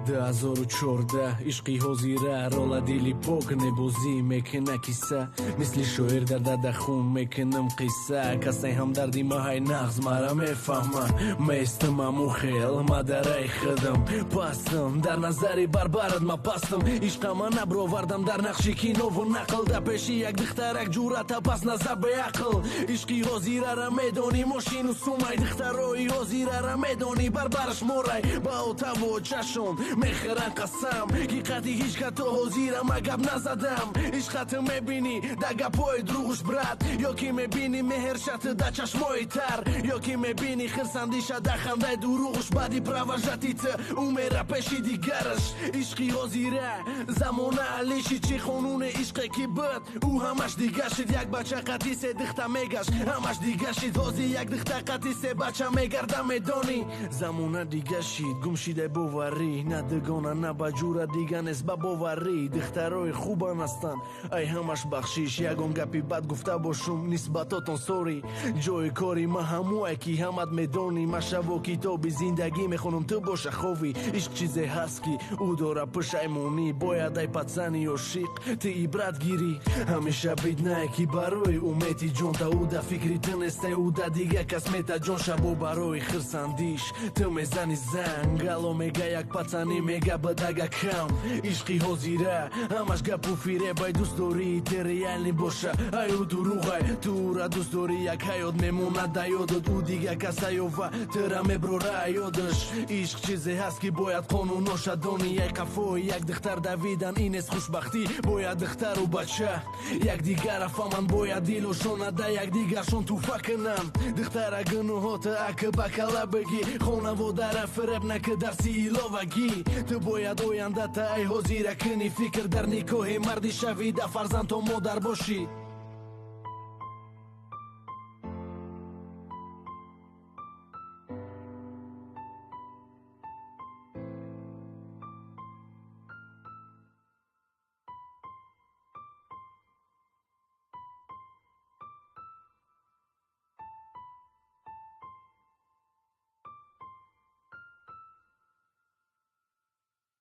2014 عشقی حضیره رولا دیلی پوک نبوزی میکنه کیسه مثل شویر در داده خون میکنم قیسه کسی هم دردی ما های نغز مرا میفهمه میستمم و خیل ما درای خدم پستم در نظری بربرد ما پستم عشق ما نبرووردم در نقشی کینو و نقل در پیشی یک دخترک جورت پس نظر به عقل عشقی حضیره را میدونی ماشین و سومای دختروی حضیره را میدونی بربرش مورای با اوتا و چشم میخرن قسم حقیقتی هیچ که تو حضیره ما گب نزدم عشقت میبینی در گپای دروغش برد یا کی میبینی مهرشت در چشمای تر یا کی میبینی خرسندیش در خنده دروغش بعدی پروژتیت او میره پیشی دیگرش عشقی حضیره زمانه علیشی چی خونون عشقی کی بود او همش دیگه شد یک بچه قطی سه دخته میگش همش دیگه شد حوزی یک دخته قطی سه بچه میگرده میدونی زمانه دیگه شید گم شیده بواری نه دگانه نه بجوره دیگه نست بواری دخترای خوبان هستن ای همش بخشیش یکون گپی بد گفته باشم نسبتاتون سوری جای کاری ما هموه کی همت میدونی ما شب و کتابی زندگی میخونم تو باشه خوبی عشق چیزی هست که او داره پشیمونی باید ای پتزنی و شیق تی عبرت گیری همیشه بدنه کی برای اومیتی جون تا او دا فکری تنسته او دا دیگه کس میتا جون شبو برای خرسندیش تو میزنی زنگ الو میگه یک پتزنی میگه بدگه کم عشقی حضیره همش گپ و فیره بای دوست داری تریال باشه ای او دروغه تو را دوست داری یک حیات میمونه دا یادت او دیگه کسای و ترا میبروره یادش عشق چیزی هست که باید قانوناش دانی یک قفای یک دختر دویدن این است خوشبختی باید دختر و بچه یک دیگر فهمن باید دیلوشون ده یک دیگرشون تو فکنن دختر گنوهات اک بکلا بگی خونه و در فرب نکه درسی ایلاوگی تو باید آینده تا ای حضیره کنی فکر در نیکوهی مردی شوی ده فرزند تو مادر باشی